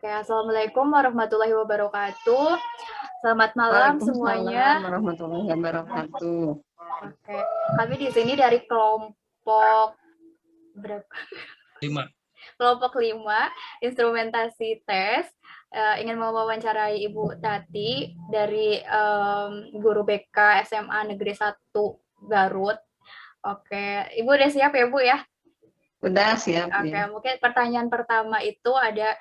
Oke, Assalamualaikum warahmatullahi wabarakatuh. Selamat malam Waalaikumsalam semuanya. warahmatullahi wabarakatuh. Oke, kami di sini dari kelompok berapa? 5. Kelompok 5, instrumentasi tes. Ingin mewawancarai Ibu Tati dari guru BK SMA Negeri 1 Garut. Oke, Ibu udah siap ya, Bu ya? Udah siap Oke, ya. mungkin pertanyaan pertama itu ada,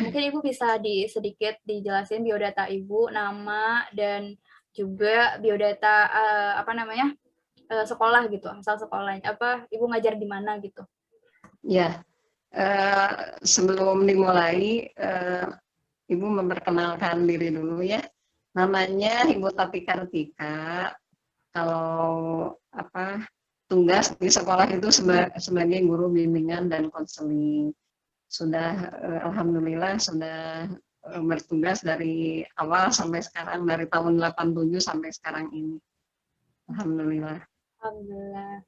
mungkin Ibu bisa sedikit dijelasin biodata Ibu, nama dan juga biodata sekolah gitu, asal sekolahnya apa, Ibu ngajar di mana gitu. Ya, sebelum dimulai, Ibu memperkenalkan diri dulu ya. Namanya Ibu Tati Kartika. Kalau tugas di sekolah itu sebagai guru bimbingan dan konseling. Sudah alhamdulillah sudah bertugas dari awal sampai sekarang, dari tahun 87 sampai sekarang ini. Alhamdulillah. Alhamdulillah.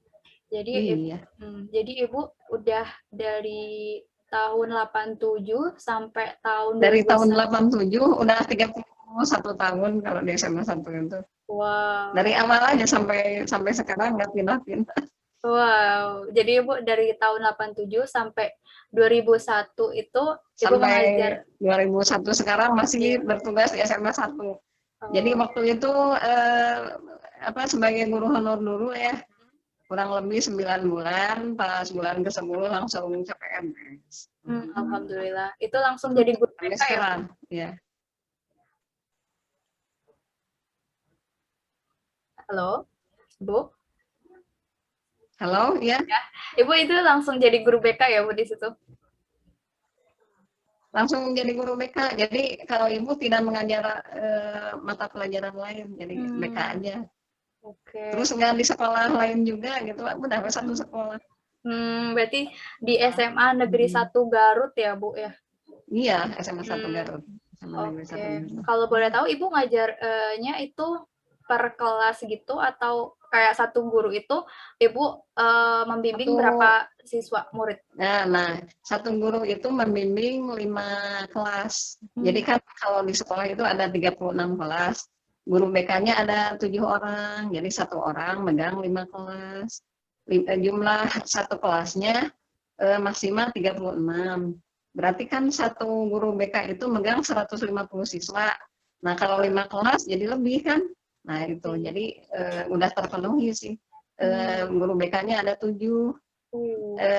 Jadi Iya. jadi Ibu udah dari tahun 87 sampai tahun Dari 2001. tahun 87 udah 31 tahun kalau di SMA 1 itu. Wow. Dari awal aja sampai sekarang nggak pindah-pindah. Wow, jadi Ibu dari tahun 87 sampai 2001 itu Ibu mengajar. Sampai 2001 sekarang masih bertugas di SMA 1. Jadi waktu itu sebagai guru honor dulu ya. Kurang lebih 9 bulan, pas bulan ke-10 langsung CPNS. Alhamdulillah. Itu langsung jadi guru BK ya? Sekarang, ya. Halo, Bu? Halo, ya. Ibu itu langsung jadi guru BK ya, Bu, di situ? Langsung jadi guru BK. Jadi kalau Ibu tidak mengajar mata pelajaran lain, jadi BK aja. Oke. Terus nggak di sekolah lain juga gitu, udah satu sekolah. Berarti di SMA Negeri 1 Garut ya, Bu ya? Iya, SMA 1 Garut. Oke. Kalau boleh tahu Ibu ngajarnya itu per kelas gitu atau kayak satu guru itu Ibu membimbing berapa siswa murid? Nah, satu guru itu membimbing 5 kelas. Jadi kan kalau di sekolah itu ada 36 kelas. Guru BK-nya ada 7 orang, jadi satu orang megang 5 kelas. Jumlah satu kelasnya maksimal 36. Berarti kan satu guru BK itu megang 150 siswa. Nah, kalau 5 kelas jadi lebih kan? Nah, itu. Jadi udah terpenuhi sih. Guru BK-nya ada 7.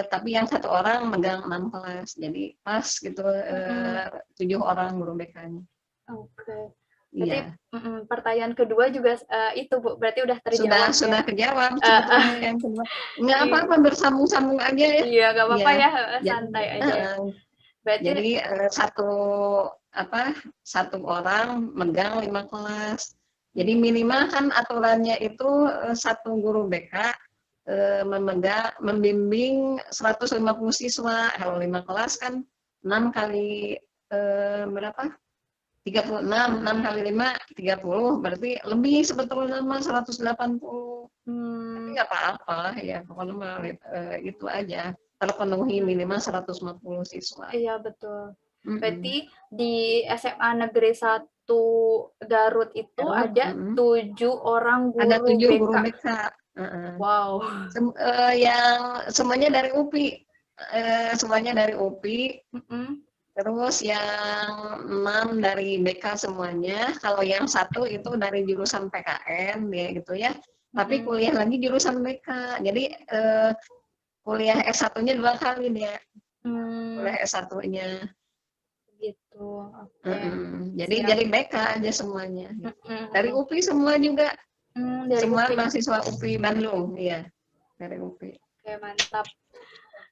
Tapi yang satu orang megang 6 kelas. Jadi pas gitu 7 orang guru BK-nya. Oke. Berarti pertanyaan kedua juga itu, Bu. Berarti udah terjawab. Sudah kejawab sebetulnya yang kedua. Nggak apa-apa, bersambung-sambung aja ya. Iya, nggak apa-apa ya, santai aja. Berarti, jadi satu orang megang 5 kelas. Jadi minimal kan aturannya itu satu guru BK membimbing 150 siswa. Kalau 5 kelas kan 6 kali berapa? 36, 6 kali 5, 30, berarti lebih sebetulnya 180. Tapi nggak apa-apa ya, pokoknya itu aja, terpenuhi minimal 150 siswa. Iya, betul. Berarti di SMA Negeri 1 Garut itu ada 7 orang guru BK. Ada 7 guru BK. Wow. Yang semuanya dari UPI. Semuanya dari UPI. Terus yang 6 dari BK semuanya. Kalau yang 1 itu dari jurusan PKN ya gitu ya. Tapi kuliah lagi jurusan BK. Jadi kuliah S1-nya 2 kali dia. Kuliah S1-nya. Gitu. Jadi BK aja semuanya. Dari UPI semua juga. Semua mahasiswa UPI Bandung, iya. Dari UPI. Oke, mantap.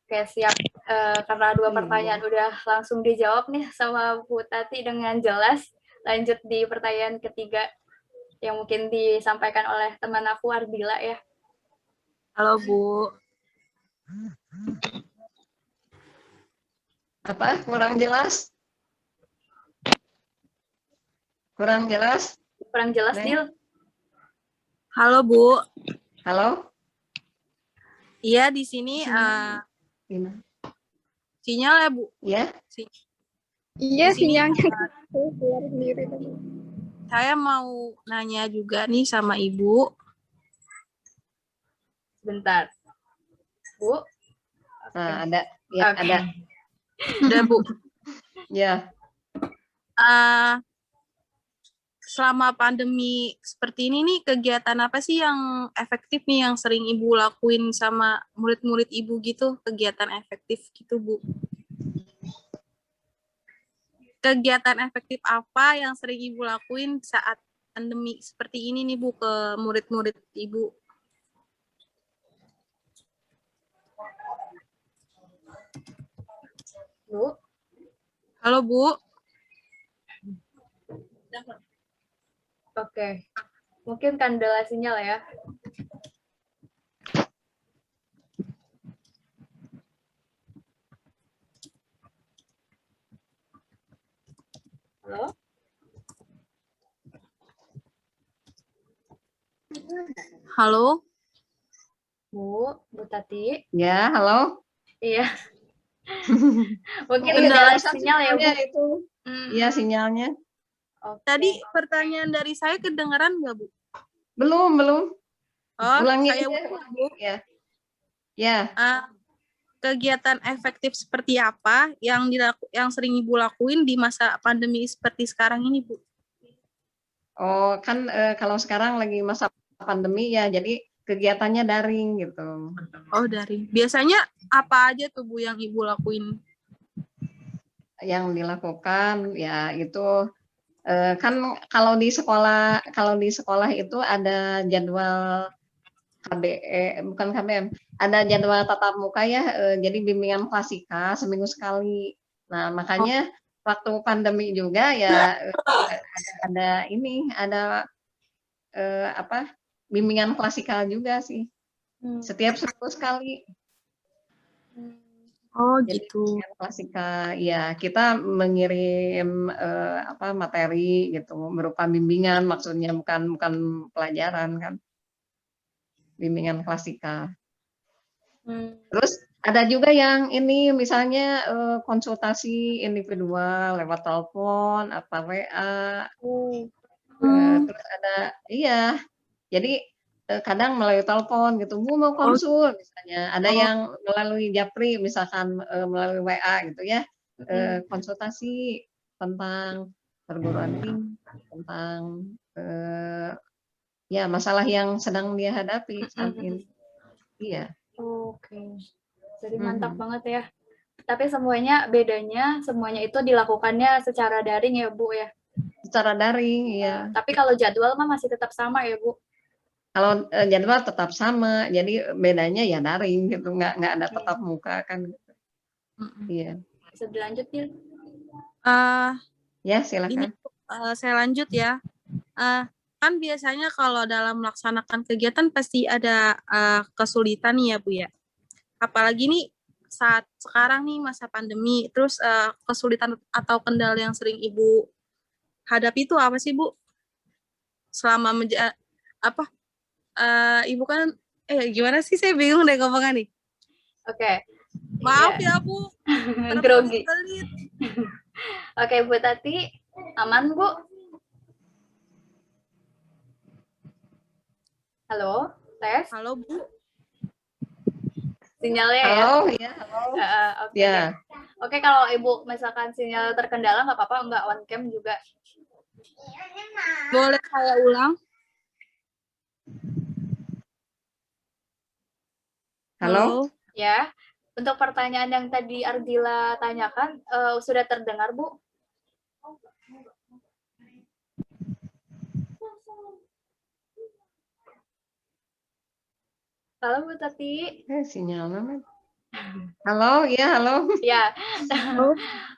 Oke, siap. Karena 2 pertanyaan udah langsung dijawab nih sama Bu Tati dengan jelas. Lanjut di pertanyaan ketiga yang mungkin disampaikan oleh teman aku, Ardila ya. Halo, Bu. Apa? Kurang jelas? Kurang jelas? Kurang jelas, Dil. Halo, Bu. Halo? Iya, di sini sinyal ya, Bu? Ya? Iya, Di sini sinyalnya keluar sendiri tadi. saya mau nanya juga nih sama Ibu. Bentar, Bu. Nah, ada. Ya, Oke. ada. Udah, Bu. Ya. Eh, selama pandemi seperti ini nih, kegiatan apa sih yang efektif nih yang sering Ibu lakuin sama murid-murid Ibu gitu? Kegiatan efektif gitu, Bu. Kegiatan efektif apa yang sering Ibu lakuin saat pandemi seperti ini nih, Bu, ke murid-murid Ibu? Bu. Halo, Bu. Oke. Mungkin kendala sinyal ya. Halo? Halo. Bu Tati. Ya, halo. Iya. Mungkin Iya, kendala barusan sinyal ya, Bu. sinyalnya itu. Iya, sinyalnya. Oke. Tadi pertanyaan dari saya kedengaran nggak, Bu? Belum. Oh, Ulangi saya aja. ulang, Bu. Ya. Ya. Kegiatan efektif seperti apa yang sering Ibu lakuin di masa pandemi seperti sekarang ini, Bu? Oh, kan kalau sekarang lagi masa pandemi ya, jadi kegiatannya daring gitu. Oh, daring. Biasanya apa aja tuh, Bu, yang Ibu lakuin? Yang dilakukan ya itu kan kalau di sekolah itu ada jadwal bukan KBM, ada jadwal tatap muka ya, jadi bimbingan klasika seminggu sekali. Nah, makanya waktu pandemi juga ya ada bimbingan klasikal juga sih. Setiap seminggu sekali. Oh, Jadi gitu. bimbingan klasika, ya kita mengirim materi gitu berupa bimbingan, maksudnya bukan pelajaran kan, bimbingan klasika. Terus ada juga yang ini misalnya konsultasi individual lewat telepon apa WA. Terus ada jadi kadang melalui telepon gitu, Bu mau konsul misalnya, ada yang melalui japri misalkan melalui WA gitu ya, konsultasi tentang perguruan tinggi, tentang ya masalah yang sedang dia hadapi saat ini. Iya. Oke. Jadi mantap banget ya. Tapi bedanya semuanya itu dilakukannya secara daring ya, Bu ya? Secara daring, ya. Tapi kalau jadwal mah masih tetap sama ya, Bu? Kalau jadwal tetap sama, jadi bedanya ya daring gitu, nggak ada tatap muka kan. Iya. Bisa dilanjut, Dil? Ya, silakan. Saya lanjut ya. Kan biasanya kalau dalam melaksanakan kegiatan pasti ada kesulitan nih ya, Bu ya. Apalagi nih saat sekarang nih masa pandemi, terus kesulitan atau kendala yang sering Ibu hadapi itu apa sih, Bu? Selama Ibu kan gimana sih, saya bingung deh ngomongnya nih. Oke. Maaf ya, Bu. Grogi. Oke, Bu Tati, aman, Bu? Halo, tes. Halo, Bu. Sinyalnya ya? Halo, ya, halo. Oke. Ya. Oke, kalau Ibu misalkan sinyal terkendala nggak apa-apa, nggak on cam juga. Boleh saya ulang? Halo? Ya, untuk pertanyaan yang tadi Ardila tanyakan, sudah terdengar, Bu? Halo, Bu Tati. Sinyalnya. Halo, ya, halo. Ya,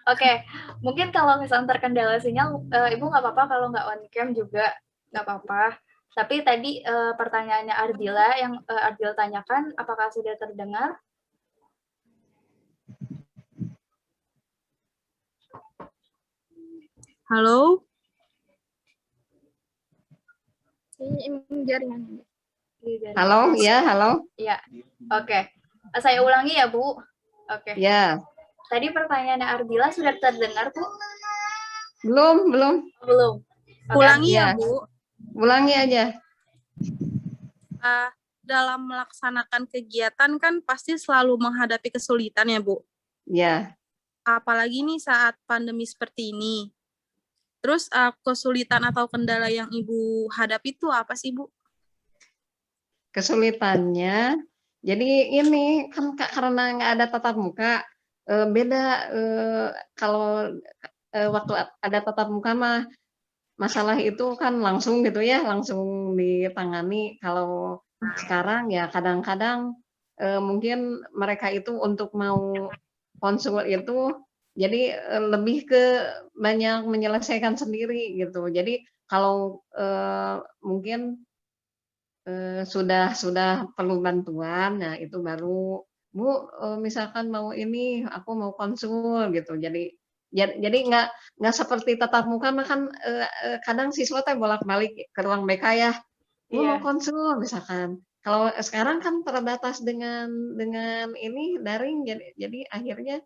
oke. Mungkin kalau misalnya terkendala sinyal, Ibu nggak apa-apa kalau nggak on cam juga, nggak apa-apa. Tapi tadi pertanyaannya Ardila yang Ardila tanyakan, apakah sudah terdengar? Halo? Halo, ya, halo. Ya, oke. Saya ulangi ya, Bu. Oke. Ya. Tadi pertanyaannya Ardila sudah terdengar, Bu? Belum. Belum. Oke. Ulangi ya, Iya. Bu. Ulangi aja. Dalam melaksanakan kegiatan kan pasti selalu menghadapi kesulitan ya, Bu. Ya, Apalagi nih saat pandemi seperti ini. Terus kesulitan atau kendala yang Ibu hadapi itu apa sih, Bu? kesulitannya. Jadi ini kan karena nggak ada tatap muka, beda kalau waktu ada tatap muka mah masalah itu kan langsung gitu ya, langsung ditangani. Kalau sekarang ya kadang-kadang mungkin mereka itu untuk mau konsul itu jadi lebih ke banyak menyelesaikan sendiri gitu. Jadi kalau mungkin sudah perlu bantuan, nah itu baru, "Bu, misalkan mau ini, aku mau konsul," gitu. Jadi nggak seperti tatap muka mah kan, kadang siswa teh bolak-balik ke ruang BK ya, "Bu, mau Iya. konsul," misalkan. Kalau sekarang kan terbatas dengan ini, daring, jadi akhirnya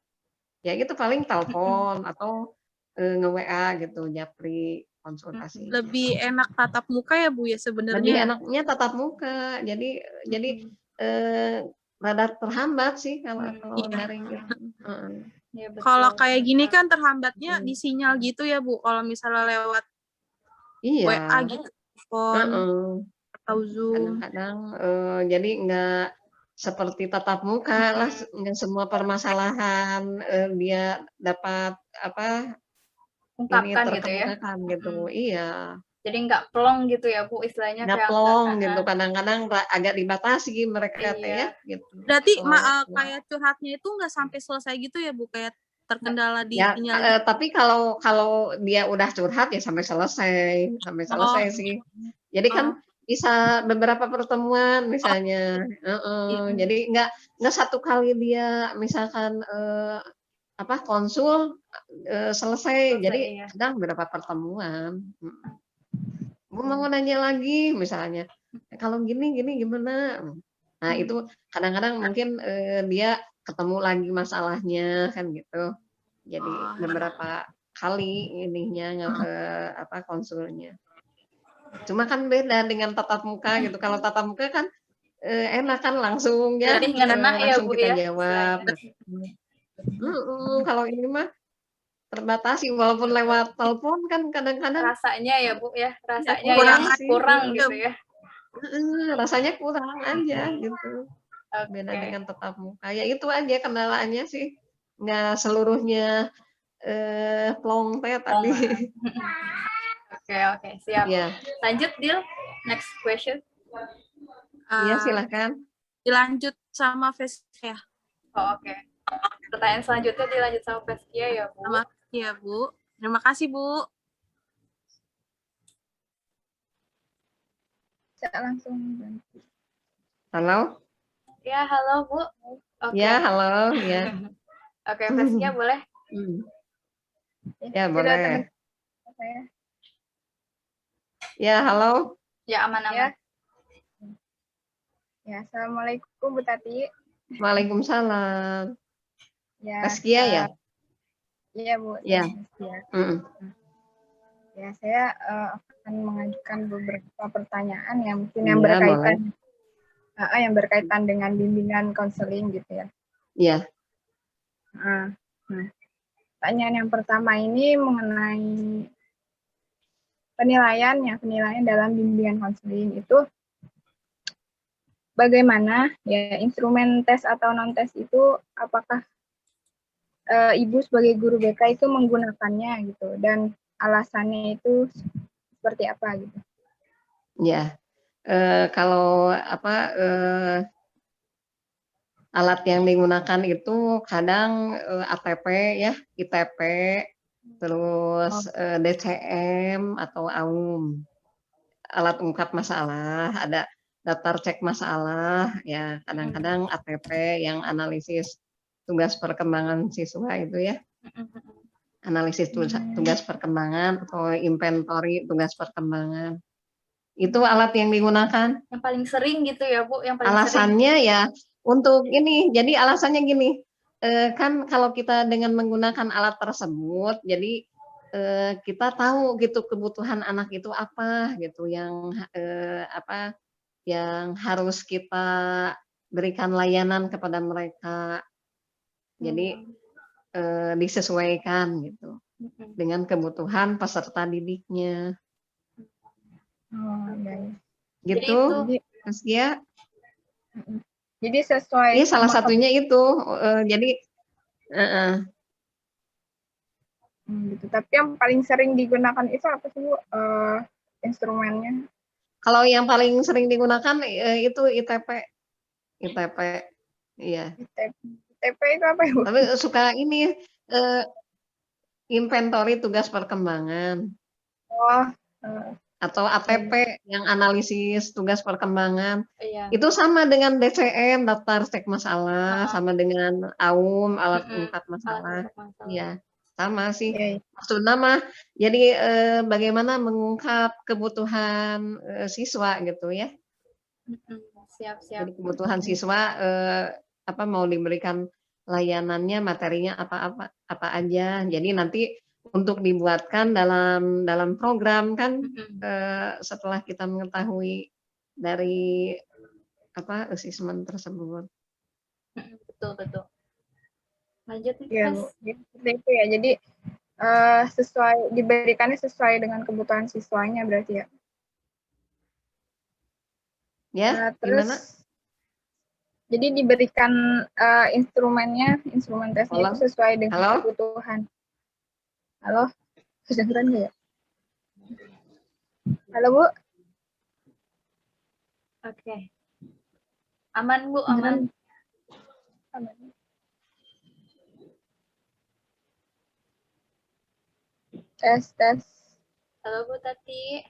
ya gitu paling telepon atau, nge-WA gitu, japri konsultasinya. Lebih enak tatap muka ya, Bu, ya Lebih sebenarnya? enaknya tatap muka. Jadi, eee, rada terhambat sih kalau Iya. daring gitu, heeh. Iya, Kalau betul. kayak gini kan terhambatnya Mhm. di sinyal gitu ya, Bu. Kalau misalnya lewat WA Iya, gitu, telepon heeh. atau Zoom. Kadang-kadang, jadi nggak seperti tatap muka lah, nggak semua permasalahan, dia dapat apa, ini Ungkapkan gitu ya. terkemukakan gitu. Iya, Jadi nggak plong gitu ya, Bu, istilahnya nggak kayak nggak plong gitu, kadang-kadang agak dibatasi mereka teh ya, iya. gitu. Berarti Kalau kayak curhatnya itu nggak sampai selesai gitu ya, Bu? Kayak terkendala di ya, sinyal gitu? tapi kalau dia udah curhat ya sampai selesai Oh, sih. Jadi kan oh, bisa beberapa pertemuan misalnya, heeh. iya. Jadi nggak satu kali dia misalkan, apa, konsul, selesai. Selesai, Jadi iya. kadang beberapa pertemuan, "Bu, mau nanya lagi," misalnya, "Kalau gini gini gimana?" Nah itu kadang-kadang mungkin, dia ketemu lagi masalahnya kan gitu. Jadi Oh, beberapa kali ininya, apa, konsulnya. Cuma kan beda dengan tatap muka gitu, kalau tatap muka kan, enak kan langsung ya, Lebih ngena ya, langsung Bu, kita ya, jawab istilahnya. gitu. Kalau ini mah terbatasi walaupun lewat telepon kan kadang-kadang Rasanya ya, Bu, ya, ya rasanya kurang yang sih, kurang gitu ya. rasanya kurang aja gitu, beda Oke. dengan tatap muka. Ya itu aja kendalanya sih, nggak seluruhnya, plong teh tadi. Oh, oke, oke, siap. Iya. Lanjut, Dil. Next question. Iya, eh, silahkan. dilanjut sama face ya, Oh, oke. Pertanyaan selanjutnya dilanjut sama Veskia ya, Bu. sama ya, Bu. Terima kasih, Bu. Bisa langsung. Halo? Ya, halo, Bu. Oke. Ya, halo, ya. Oke, Veskia boleh? Ya, Sudah boleh. teman saya. Ya, halo. Ya, aman-aman. Ya, Assalamualaikum Bu Tati. Waalaikumsalam. Ya, Taskia ya? iya Bu. Ya. Ya, Mm. ya saya akan mengajukan beberapa pertanyaan yang mungkin Iya, yang berkaitan dengan bimbingan konseling gitu ya. Iya. Nah, pertanyaan yang pertama ini mengenai penilaian dalam bimbingan konseling itu bagaimana ya instrumen tes atau non tes itu, apakah Ibu sebagai guru BK itu menggunakannya gitu, dan alasannya itu seperti apa gitu? Ya. Kalau apa, alat yang digunakan itu kadang, ATP ya, ITP, terus, DCM atau AUM. Alat ungkap masalah, ada daftar cek masalah, ya kadang-kadang ATP yang analisis tugas perkembangan siswa itu ya, analisis tugas perkembangan atau inventory tugas perkembangan. Itu alat yang digunakan. Yang paling sering gitu ya, Bu? Yang paling sering. Alasannya ya untuk ini, jadi alasannya gini, kan kalau kita dengan menggunakan alat tersebut, jadi kita tahu gitu kebutuhan anak itu apa gitu yang apa yang harus kita berikan layanan kepada mereka. Jadi disesuaikan gitu dengan kebutuhan peserta didiknya. Oh, iya, iya. Jadi Gitu, itu Jadi, Mas Gia. jadi sesuai Iya salah sama satunya itu. Jadi gitu. Tapi yang paling sering digunakan itu apa sih Bu? Instrumennya? kalau yang paling sering digunakan itu ITP. ITP. Iya. ITP. ITP itu apa ya Bu? Tapi suka ini inventory tugas perkembangan Oh, eh, atau ATP yang analisis tugas perkembangan. iya. Itu sama dengan DCM, daftar cek masalah, sama dengan AUM, alat ungkap masalah. Iya, sama sih. iya, iya. Maksudnya mah, jadi bagaimana mengungkap kebutuhan siswa gitu ya. Siap-siap. Jadi kebutuhan siswa apa mau diberikan layanannya, materinya apa aja. Jadi nanti untuk dibuatkan dalam program kan setelah kita mengetahui dari apa asesmen tersebut. Betul. Lanjut nih, Iya, Mas. Bu. Jadi, seperti itu ya. Jadi diberikannya sesuai dengan kebutuhan siswanya berarti ya. Ya, Terus gimana? jadi diberikan instrumen tesnya itu sesuai dengan kebutuhan. Halo, kedengeran nggak ya? Halo Bu. Oke. Aman Bu, aman. Aman. Tes. Halo Bu Tati.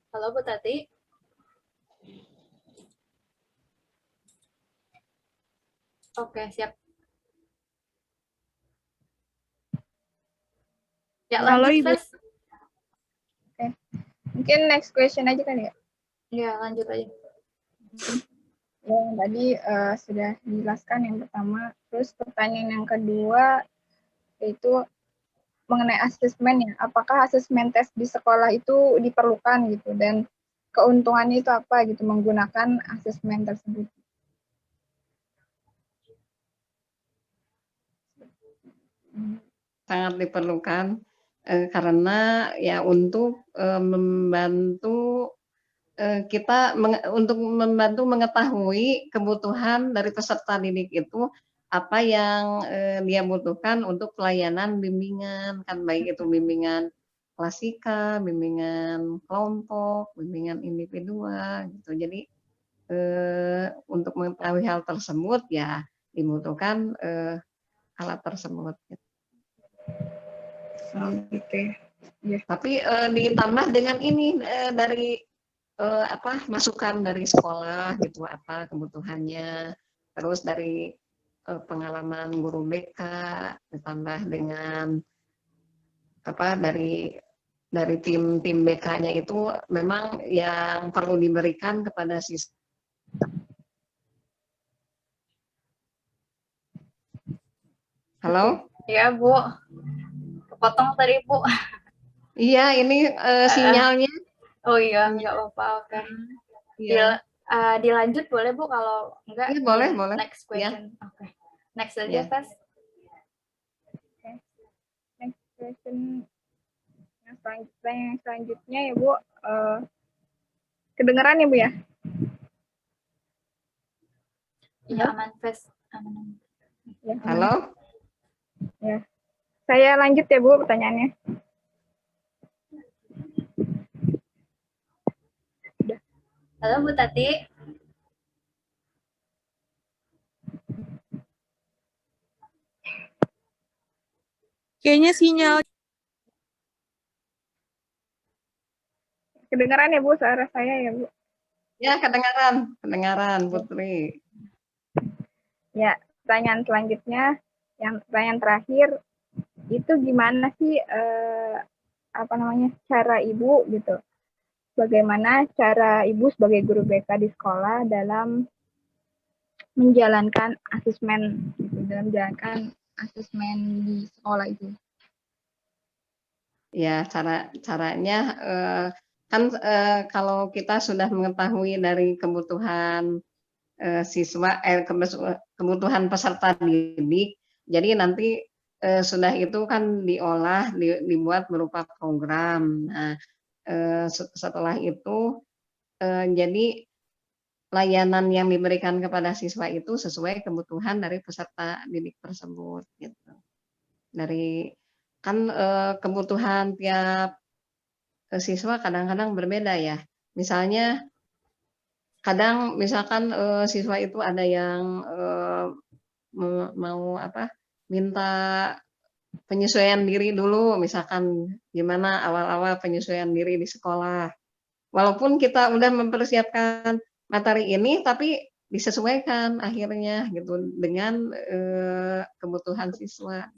Halo Bu Tati. Oke, siap. Ya, Halo, lanjut, Ibu. Fes. Oke. Mungkin next question aja kan ya? Ya, lanjut aja. Yang tadi sudah dijelaskan yang pertama. Terus pertanyaan yang kedua yaitu mengenai asesmen ya. Apakah asesmen tes di sekolah itu diperlukan gitu dan keuntungannya itu apa gitu menggunakan asesmen tersebut? Sangat diperlukan karena ya untuk membantu kita untuk membantu mengetahui kebutuhan dari peserta didik itu apa yang dia butuhkan untuk pelayanan bimbingan kan baik itu bimbingan klasika, bimbingan kelompok, bimbingan individual gitu. Jadi untuk mengetahui hal tersebut ya dibutuhkan alat tersebut. Gitu. Gitu ya. Yeah. Tapi ditambah dengan ini dari masukan dari sekolah gitu apa kebutuhannya, terus dari pengalaman guru BK ditambah dengan apa dari tim BK-nya itu memang yang perlu diberikan kepada siswa. Halo? Ya, Bu. Kepotong tadi, Bu. Iya, ini sinyalnya. Oh iya, nggak apa-apa. Oke. Iya. Dilanjut boleh, Bu, kalau enggak. Iya, boleh. Next question. Ya. Oke. Next aja, Fes. Okay. Next question. Yang selanjutnya ya, Bu. Kedengeran ya, Bu ya? Iya, aman, Fes. Aman. Ya, Halo? Ya. Saya lanjut ya, Bu, pertanyaannya. Halo, Bu Tati. Kayaknya sinyal. Kedengaran ya, Bu, suara saya ya, Bu? Ya, kedengaran, Putri. Ya, pertanyaan selanjutnya, yang pertanyaan terakhir, itu gimana sih cara Ibu gitu. Bagaimana cara Ibu sebagai guru BK di sekolah dalam menjalankan asesmen gitu, dalam menjalankan asesmen di sekolah itu. Ya, caranya kan kalau kita sudah mengetahui dari kebutuhan siswa, kebutuhan peserta didik, jadi nanti sudah itu kan diolah, dibuat berupa program. Nah, setelah itu jadi layanan yang diberikan kepada siswa itu sesuai kebutuhan dari peserta didik tersebut, gitu. Dari kan kebutuhan tiap siswa kadang-kadang berbeda ya. Misalnya kadang misalkan siswa itu ada yang mau minta penyesuaian diri dulu, misalkan gimana awal-awal penyesuaian diri di sekolah. Walaupun kita udah mempersiapkan materi ini, tapi disesuaikan akhirnya gitu dengan kebutuhan siswa.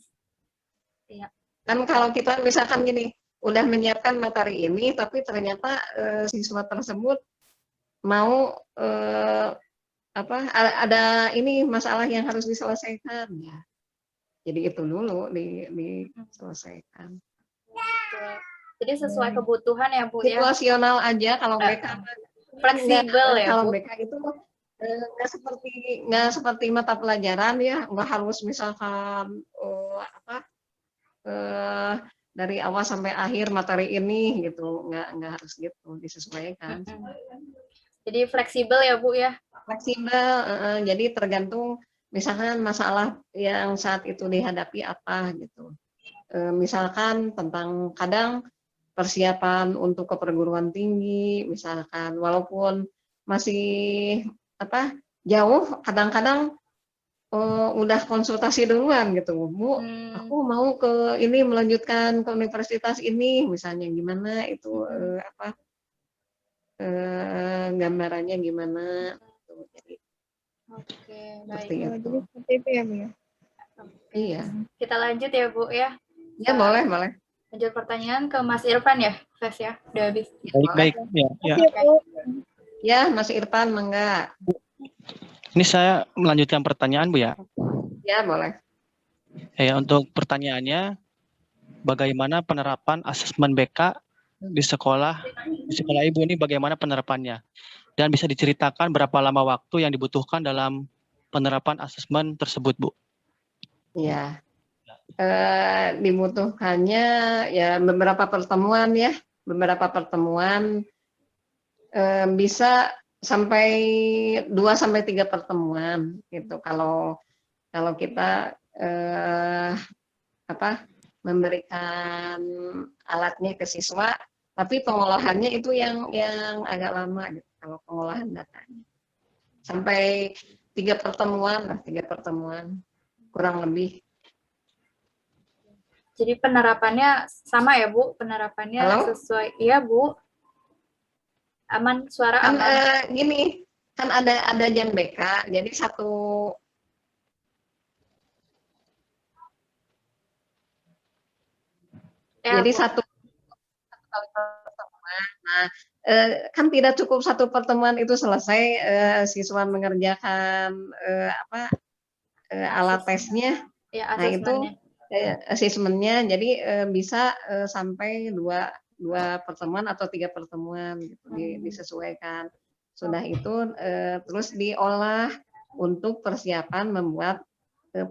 Iya. Kan kalau kita misalkan gini, udah menyiapkan materi ini, tapi ternyata siswa tersebut mau ada ini masalah yang harus diselesaikan ya. Jadi itu dulu diselesaikan. Betul. Jadi sesuai kebutuhan ya Bu ya. Situasional aja kalau mereka Fleksibel ya kalau Bu. mereka itu nggak seperti mata pelajaran ya, nggak harus misalkan dari awal sampai akhir materi ini gitu, nggak harus gitu, disesuaikan. Jadi fleksibel ya Bu ya. Fleksibel, jadi tergantung misalkan masalah yang saat itu dihadapi apa gitu. Misalkan tentang kadang persiapan untuk ke perguruan tinggi, misalkan walaupun masih jauh, kadang-kadang udah konsultasi duluan gitu, Bu, aku mau ke ini melanjutkan ke universitas ini, misalnya gimana itu gambarannya gimana. Jadi, Oke, seperti baik. itu. Jadi seperti itu ya Bu ya. Iya. Kita lanjut ya Bu ya. Ya boleh. Lanjut pertanyaan ke Mas Irfan ya, Fes ya. Udah habis. Ya, Baik. Ya. Ya, Mas Irfan, mangga. Ini saya melanjutkan pertanyaan, Bu ya. Ya, boleh. Ya, untuk pertanyaannya, bagaimana penerapan asesmen BK di sekolah Ibu ini bagaimana penerapannya? Dan bisa diceritakan berapa lama waktu yang dibutuhkan dalam penerapan asesmen tersebut, Bu? Ya, dibutuhkannya ya beberapa pertemuan ya, bisa sampai 2-3 pertemuan gitu. Kalau kita memberikan alatnya ke siswa, tapi pengolahannya itu yang agak lama gitu. Kalau pengolahan datanya sampai 3 pertemuan kurang lebih. Jadi penerapannya sama ya Bu? Penerapannya sesuai, iya Bu. Aman, suara Kan aman. gini, kan ada jam BK, jadi satu kali pertemuan. Nah, kan tidak cukup satu pertemuan itu selesai siswa mengerjakan alat tesnya. Ya, Nah, itu asesmennya, jadi bisa sampai 2 pertemuan atau 3 pertemuan gitu, disesuaikan. Sudah itu terus diolah untuk persiapan membuat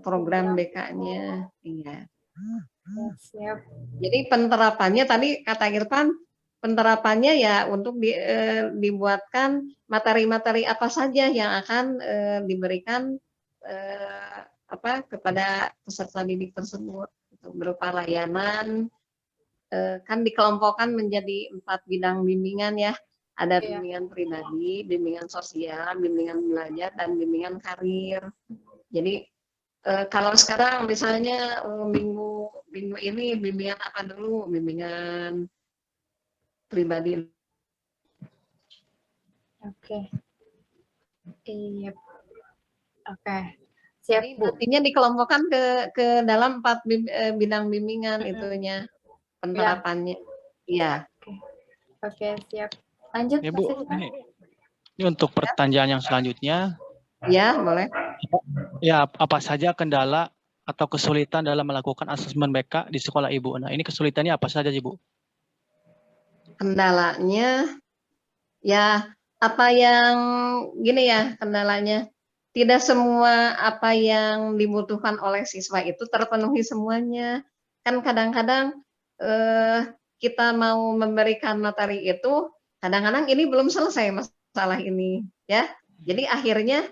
program BK-nya. Iya. Siap. Jadi penerapannya tadi kata Irfan, penerapannya ya untuk dibuatkan materi-materi apa saja yang akan diberikan kepada peserta didik tersebut, berupa layanan, kan dikelompokkan menjadi 4 bidang bimbingan ya, ada bimbingan pribadi, bimbingan sosial, bimbingan belajar, dan bimbingan karir. Jadi kalau sekarang misalnya minggu ini bimbingan apa dulu? Bimbingan pribadi. Oke. Iya. Oke. Siap, Jadi Bu. nantinya dikelompokkan ke dalam 4 bidang bimbingan itunya penerapannya. Iya. Oke, siap. Lanjut, Ya Mas Bu, Irfan. ini untuk pertanyaan yang selanjutnya, Ya, boleh. ya apa saja kendala atau kesulitan dalam melakukan asesmen BK di sekolah Ibu? Nah, ini kesulitannya apa saja, Ibu? Kendalanya, ya apa yang gini ya kendalanya. Tidak semua apa yang dibutuhkan oleh siswa itu terpenuhi semuanya. Kan kadang-kadang kita mau memberikan materi itu, kadang-kadang ini belum selesai masalah ini, ya. Jadi akhirnya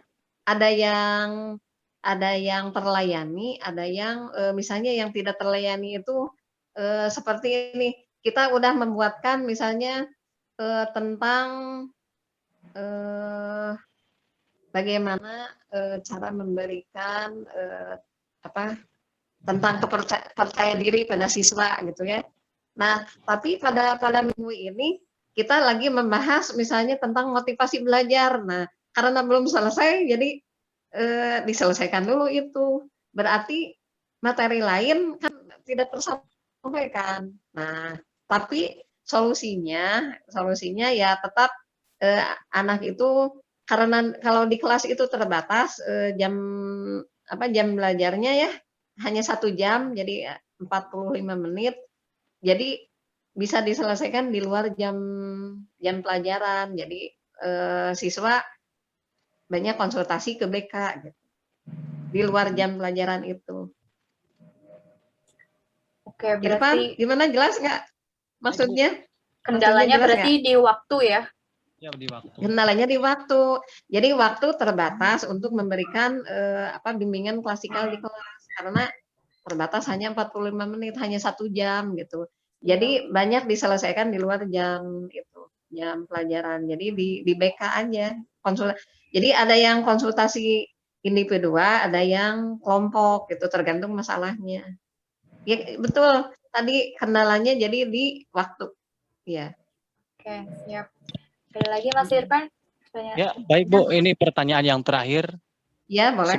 ada yang terlayani, ada yang misalnya yang tidak terlayani itu seperti ini. Kita udah membuatkan misalnya tentang bagaimana cara memberikan apa tentang percaya diri pada siswa gitu ya. Nah, tapi pada minggu ini kita lagi membahas misalnya tentang motivasi belajar. Nah, karena belum selesai, jadi diselesaikan dulu itu. Berarti materi lain kan tidak tersampaikan. Nah, tapi solusinya ya tetap anak itu karena kalau di kelas itu terbatas jam belajarnya ya hanya 1 jam, jadi 45 menit. Jadi bisa diselesaikan di luar jam pelajaran. Jadi siswa banyak konsultasi ke BK gitu. Di luar jam pelajaran itu. Oke, Irfan, berarti gimana, jelas nggak maksudnya? kendalanya jelas berarti nggak? di waktu ya? Ya, di waktu. Kendalanya di waktu. Jadi waktu terbatas untuk memberikan bimbingan klasikal di kelas karena terbatas hanya 45 menit, hanya 1 jam gitu. Jadi banyak diselesaikan di luar jam pelajaran. Jadi di BK aja Jadi ada yang konsultasi individual, ada yang kelompok gitu, tergantung masalahnya. Ya betul. Tadi kendalanya jadi di waktu. Ya. Oke, siap. Ada lagi Mas Irfan? Ya, baik Bu, ini pertanyaan yang terakhir. Ya, boleh.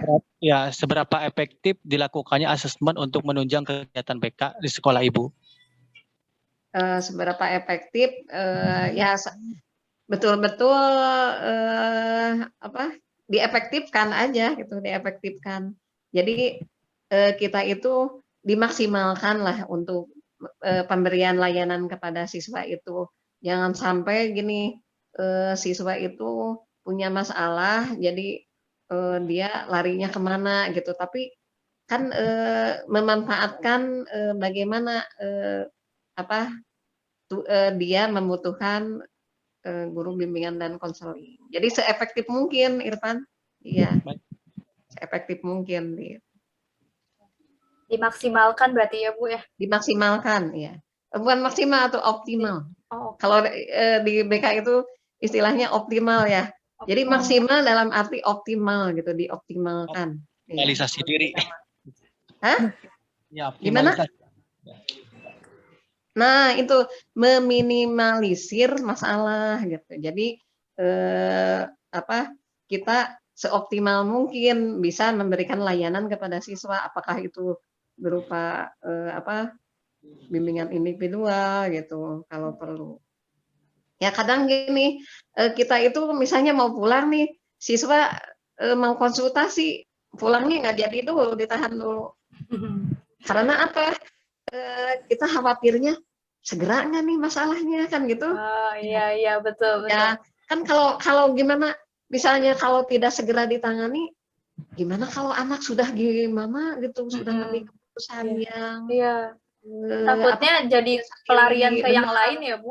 Seberapa efektif dilakukannya asesmen untuk menunjang kegiatan BK di sekolah Ibu? Seberapa efektif? Ya betul-betul diefektifkan aja gitu, diefektifkan. Jadi kita itu dimaksimalkan lah untuk pemberian layanan kepada siswa itu. Jangan sampai gini, siswa itu punya masalah, jadi dia larinya kemana gitu. Tapi kan memanfaatkan bagaimana dia membutuhkan guru bimbingan dan konseling. Jadi seefektif mungkin, Irfan. Iya, seefektif mungkin. Dimaksimalkan berarti ya Bu ya? Dimaksimalkan, ya. Bukan maksimal atau optimal. Oh, Kalau di BK itu istilahnya optimal ya. Jadi maksimal dalam arti optimal gitu, dioptimalkan. Optimalisasi diri. Hah? Ya, Gimana? Nah, itu meminimalisir masalah gitu. Jadi kita seoptimal mungkin bisa memberikan layanan kepada siswa, apakah itu berupa bimbingan individual gitu kalau perlu. Ya kadang gini, kita itu misalnya mau pulang nih, siswa mau konsultasi, pulangnya nggak jadi dulu, ditahan dulu. Karena apa? Kita khawatirnya segera nggak nih masalahnya kan gitu. Oh iya betul. Ya kan kalau gimana misalnya kalau tidak segera ditangani, gimana kalau anak sudah gimana gitu, sudah ngambil keputusan yang takutnya jadi pelarian ke yang lain ya Bu.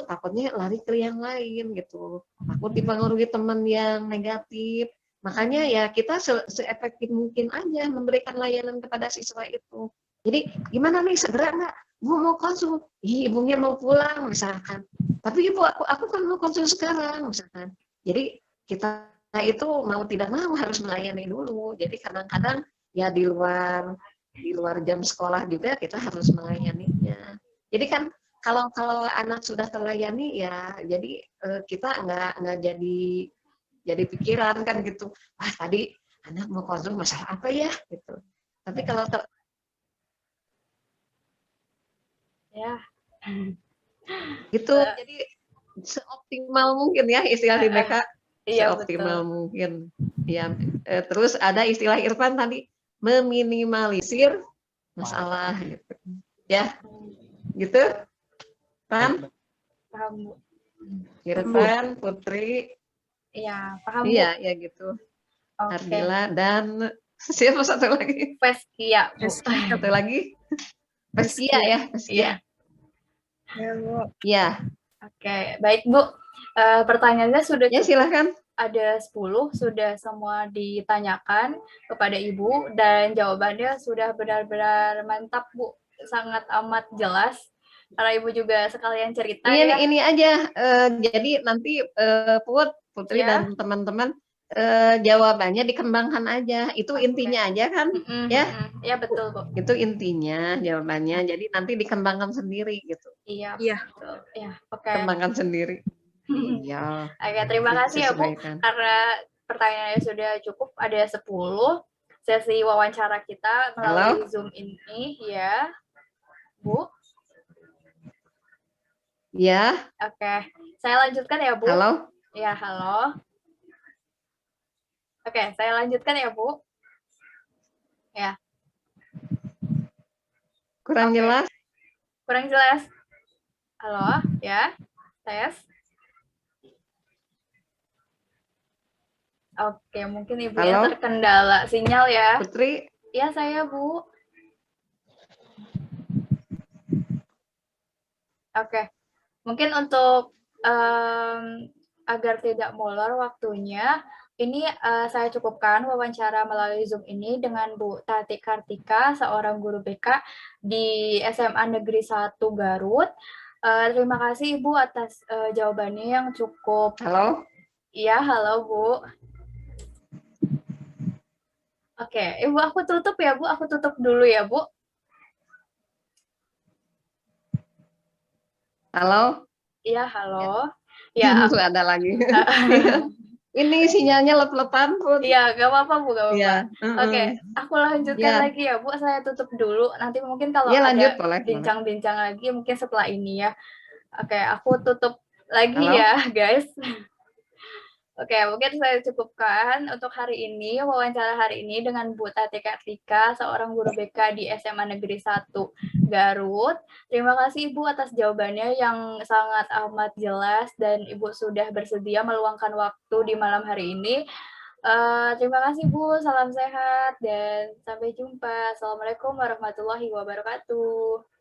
Takutnya lari ke yang lain gitu, takut dipengaruhi teman yang negatif. Makanya ya kita seefektif mungkin aja memberikan layanan kepada siswa itu. Jadi gimana nih, segera nggak? Bu mau konsul, ibunya mau pulang misalkan. Tapi ibu aku kan mau konsul sekarang misalkan. Jadi kita itu mau tidak mau harus melayani dulu. Jadi kadang-kadang ya di luar jam sekolah juga kita harus melayaninya. Jadi kan kalau anak sudah terlayani ya jadi kita nggak jadi pikiran kan gitu. Wah tadi anak mau konsul masalah apa ya gitu. Tapi kalau Gitu. Jadi seoptimal mungkin ya istilah di BK, Iya, seoptimal betul. mungkin. Ya, terus ada istilah Irfan tadi, meminimalisir masalah gitu. Ya, gitu. Kan? Paham, Bu. Irfan, Putri, Iya, paham, Bu. iya, ya gitu. Oke. Ardila dan siapa satu lagi? Veskia, Bu. Satu lagi? Peskia ya, Peskia. Iya. Ya, Bu. Ya, Oke, baik, Bu. Pertanyaannya sudah ya cukup. silahkan. Ada 10, sudah semua ditanyakan kepada Ibu, dan jawabannya sudah benar-benar mantap, Bu. Sangat amat jelas. Karena Ibu juga sekalian cerita ya. Ini aja, jadi nanti Putri Ya. dan teman-teman jawabannya dikembangkan aja. Itu Oke. intinya aja kan? Ya, Ya, betul, Bu. itu intinya jawabannya. Jadi nanti dikembangkan sendiri gitu. Iya, Iya. betul. Ya, oke. Kembangkan sendiri. Iya. Oke, terima kasih ya, Bu. Disesuaikan. Karena pertanyaannya sudah cukup, ada 10 sesi wawancara kita melalui Zoom ini, ya. Bu. Ya. Oke, saya lanjutkan ya, Bu. Halo. Ya, halo. Oke, saya lanjutkan ya, Bu. Ya. Kurang Oke. jelas? Kurang jelas? Halo, ya. Tes. Oke, mungkin Ibunya Halo? terkendala sinyal ya. Putri? Ya, saya, Bu. Oke. Mungkin untuk agar tidak molor waktunya, ini saya cukupkan wawancara melalui Zoom ini dengan Bu Tati Kartika, seorang guru BK di SMA Negeri 1 Garut. Terima kasih Ibu atas jawabannya yang cukup. Halo? Iya, halo Bu. Oke, Ibu aku tutup ya Bu, aku tutup dulu ya Bu. Halo? Iya, halo. Ya. Itu ada lagi. Ini sinyalnya lep-lepan, Put. Iya, gak apa-apa Bu, gak apa-apa. Iya. Oke, aku lanjutkan Ya. lagi ya Bu, saya tutup dulu. Nanti mungkin kalau Ya, lanjut, ada boleh. bincang-bincang lagi mungkin setelah ini ya. Oke, aku tutup lagi Halo? ya guys. Oke, mungkin saya cukupkan untuk hari ini, wawancara hari ini dengan Bu Tati Kartika, seorang guru BK di SMA Negeri 1 Garut. Terima kasih Ibu atas jawabannya yang sangat amat jelas dan Ibu sudah bersedia meluangkan waktu di malam hari ini. Terima kasih Bu, salam sehat dan sampai jumpa. Assalamualaikum warahmatullahi wabarakatuh.